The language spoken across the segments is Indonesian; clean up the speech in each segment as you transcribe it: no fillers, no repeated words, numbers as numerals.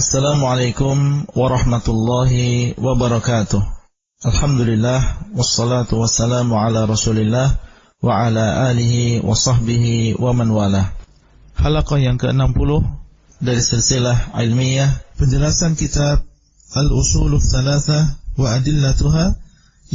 Assalamualaikum warahmatullahi wabarakatuh. Alhamdulillah, wassalatu wassalamu ala rasulillah wa ala alihi wa sahbihi wa man walah. Halaqah yang ke-60 dari silsilah ilmiah penjelasan kitab Al-Usulul Thalathah wa Adillatuha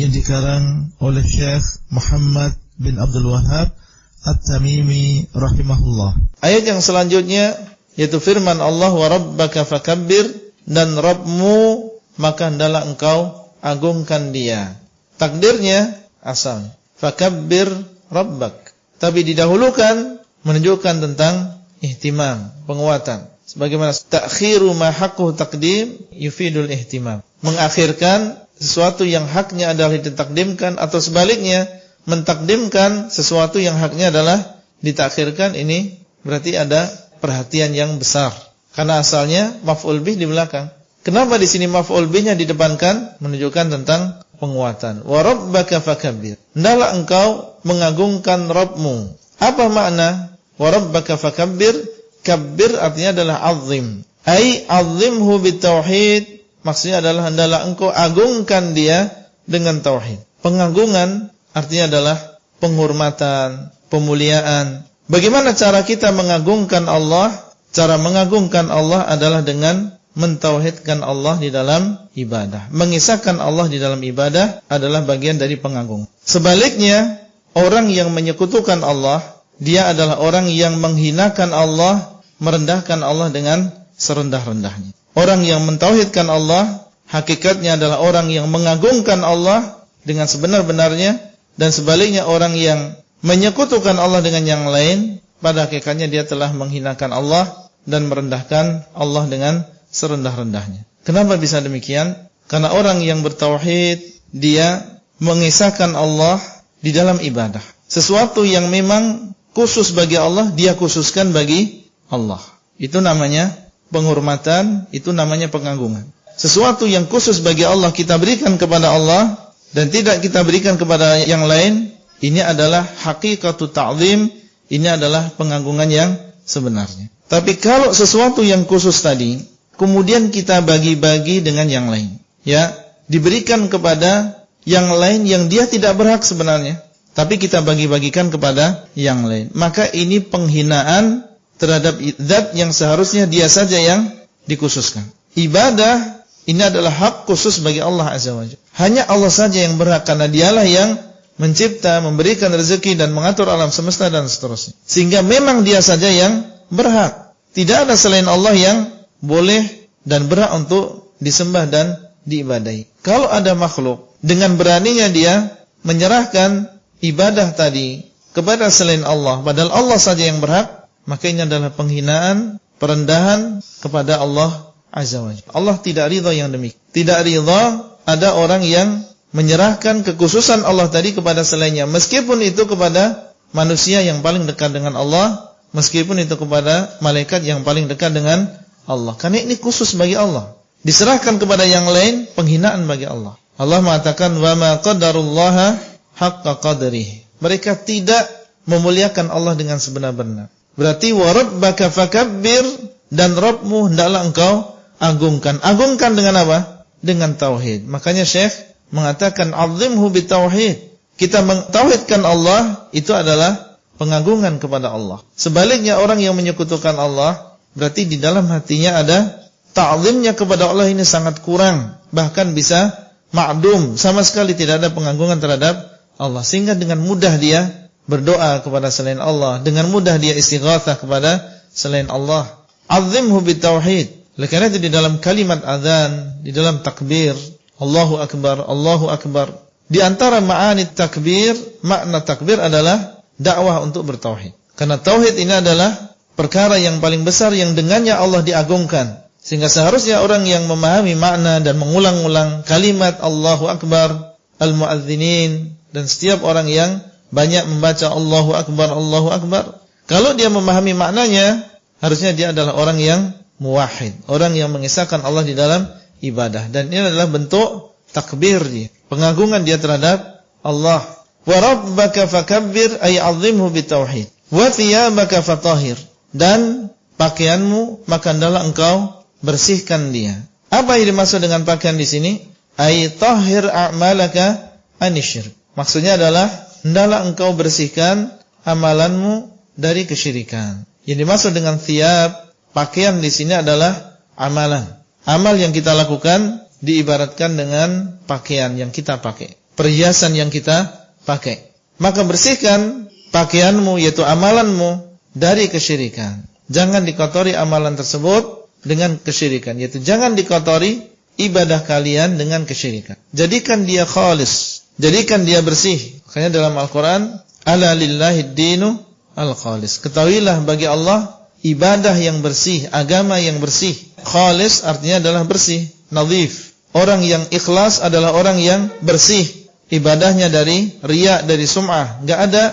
yang dikarang oleh Syekh Muhammad bin Abdul Wahhab At-Tamimi rahimahullah. Ayat yang selanjutnya yaitu firman Allah, wa rabbaka fakabbir, dan Rabbmu maka hendaklah engkau agungkan dia. Takdirnya asal fakabbir rabbak, tapi didahulukan menunjukkan tentang ihtimam, penguatan. Sebagaimana ta'khiru ma haqqu taqdim yufidul ihtimam, mengakhirkan sesuatu yang haknya adalah ditakdimkan, atau sebaliknya mentakdimkan sesuatu yang haknya adalah ditakhirkan. Ini berarti ada perhatian yang besar, karena asalnya maf'ul bih di belakang. Kenapa di sini maf'ul bihnya didepankan? Menunjukkan tentang penguatan. Wa rabbaka fakabbir, hendaklah engkau mengagungkan Rabbmu. Apa makna wa rabbaka fakabbir? Kabbir artinya adalah azim, ai azimhu bitauhid, maksudnya adalah hendaklah engkau agungkan dia dengan tauhid. Pengagungan artinya adalah penghormatan, pemuliaan. Bagaimana cara kita mengagungkan Allah? Cara mengagungkan Allah adalah dengan mentauhidkan Allah di dalam ibadah. Mengisahkan Allah di dalam ibadah adalah bagian dari pengagung. Sebaliknya, orang yang menyekutukan Allah, dia adalah orang yang menghinakan Allah, merendahkan Allah dengan serendah-rendahnya. Orang yang mentauhidkan Allah, hakikatnya adalah orang yang mengagungkan Allah dengan sebenar-benarnya, dan sebaliknya orang yang menyekutukan Allah dengan yang lain, pada hakikatnya dia telah menghinakan Allah dan merendahkan Allah dengan serendah-rendahnya. Kenapa bisa demikian? Karena orang yang bertauhid, dia mengisahkan Allah di dalam ibadah. Sesuatu yang memang khusus bagi Allah, dia khususkan bagi Allah. Itu namanya penghormatan, itu namanya pengagungan. Sesuatu yang khusus bagi Allah kita berikan kepada Allah dan tidak kita berikan kepada yang lain, ini adalah hakikatu ta'zim, ini adalah pengagungan yang sebenarnya. Tapi kalau sesuatu yang khusus tadi kemudian kita bagi-bagi dengan yang lain, ya, diberikan kepada yang lain yang dia tidak berhak sebenarnya, tapi kita bagi-bagikan kepada yang lain, maka ini penghinaan terhadap zat yang seharusnya dia saja yang dikhususkan. Ibadah ini adalah hak khusus bagi Allah Azza wa Jalla. Hanya Allah saja yang berhak, karena dialah yang mencipta, memberikan rezeki dan mengatur alam semesta dan seterusnya. Sehingga memang dia saja yang berhak. Tidak ada selain Allah yang boleh dan berhak untuk disembah dan diibadahi. Kalau ada makhluk dengan beraninya dia menyerahkan ibadah tadi kepada selain Allah, padahal Allah saja yang berhak, maka ini adalah penghinaan, perendahan kepada Allah Azza wa Jalla. Allah tidak ridha yang demikian. Tidak ridha ada orang yang menyerahkan kekhususan Allah tadi kepada selainnya, meskipun itu kepada manusia yang paling dekat dengan Allah, meskipun itu kepada malaikat yang paling dekat dengan Allah. Karena ini khusus bagi Allah. Diserahkan kepada yang lain, penghinaan bagi Allah. Allah mengatakan, wa ma qadarullaha haqqa qadrihi. Mereka tidak memuliakan Allah dengan sebenar-benar. Berarti wa rabbaka fakabbir, dan Rabbmu hendaklah engkau agungkan. Agungkan dengan apa? Dengan tauhid. Makanya Syekh mengatakan azimhu bitauhid. Kita mentauhidkan Allah itu adalah pengagungan kepada Allah. Sebaliknya orang yang menyekutukan Allah, berarti di dalam hatinya ada ta'zimnya kepada Allah ini sangat kurang, bahkan bisa ma'dum, sama sekali tidak ada pengagungan terhadap Allah, sehingga dengan mudah dia berdoa kepada selain Allah, dengan mudah dia istighatsah kepada selain Allah. Azimhu bitauhid. Oleh karena itu di dalam kalimat azan, di dalam takbir, Allahu Akbar, Allahu Akbar, di antara ma'ani takbir, makna takbir adalah dakwah untuk bertauhid. Karena tauhid ini adalah perkara yang paling besar yang dengannya Allah diagungkan. Sehingga seharusnya orang yang memahami makna dan mengulang-ulang kalimat Allahu Akbar, al-muadzinin, dan setiap orang yang banyak membaca Allahu Akbar, Allahu Akbar, kalau dia memahami maknanya, harusnya dia adalah orang yang muwahhid, orang yang mengisahkan Allah di dalam ibadah, dan ini adalah bentuk takbir dia, pengagungan dia terhadap Allah. Wa rabbaka fakabbir ay 'azzimhu bitauhid. Wa thiyabaka fatahhir, dan pakaianmu maka hendaklah engkau bersihkan dia. Apa yang dimaksud dengan pakaian di sini? Ai tahhir a'malaka anisyirk. Maksudnya adalah hendaklah engkau bersihkan amalanmu dari kesyirikan. Yang dimaksud dengan thiyab, pakaian di sini adalah amalan. Amal yang kita lakukan diibaratkan dengan pakaian yang kita pakai, perhiasan yang kita pakai. Maka bersihkan pakaianmu, yaitu amalanmu, dari kesyirikan. Jangan dikotori amalan tersebut dengan kesyirikan, yaitu jangan dikotori ibadah kalian dengan kesyirikan. Jadikan dia khalis, jadikan dia bersih. Makanya dalam Al-Quran, ala lillahi dinu al-khalis. Ketahuilah bagi Allah ibadah yang bersih, agama yang bersih. Khalis artinya adalah bersih, nadhif. Orang yang ikhlas adalah orang yang bersih ibadahnya dari riya, dari sum'ah. Enggak ada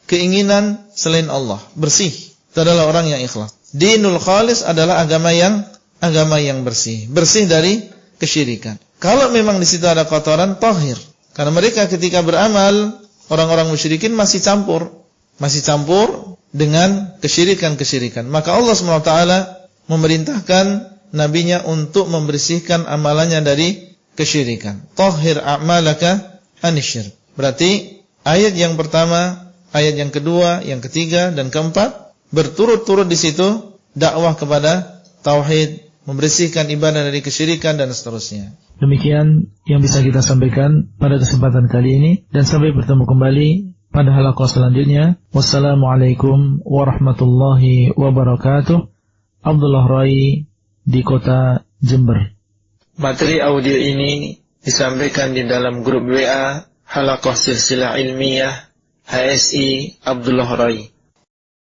keinginan selain Allah, bersih. Itu adalah orang yang ikhlas. Dinul khalis adalah agama yang bersih, bersih dari kesyirikan. Kalau memang di situ ada kotoran, tahir. Karena mereka ketika beramal, orang-orang musyrikin masih campur dengan kesyirikan-kesyirikan. Maka Allah SWT memerintahkan nabinya untuk membersihkan amalannya dari kesyirikan. Tahhir a'malaka anisyirk. Berarti ayat yang pertama, ayat yang kedua, yang ketiga dan keempat berturut-turut di situ dakwah kepada tauhid, membersihkan ibadah dari kesyirikan dan seterusnya. Demikian yang bisa kita sampaikan pada kesempatan kali ini, dan sampai bertemu kembali pada halaqah selanjutnya. Wassalamualaikum warahmatullahi wabarakatuh. Abdullah Rai di kota Jember. Materi audio ini disampaikan di dalam grup WA Halaqah Silsilah Ilmiah HSI Abdullah Rai.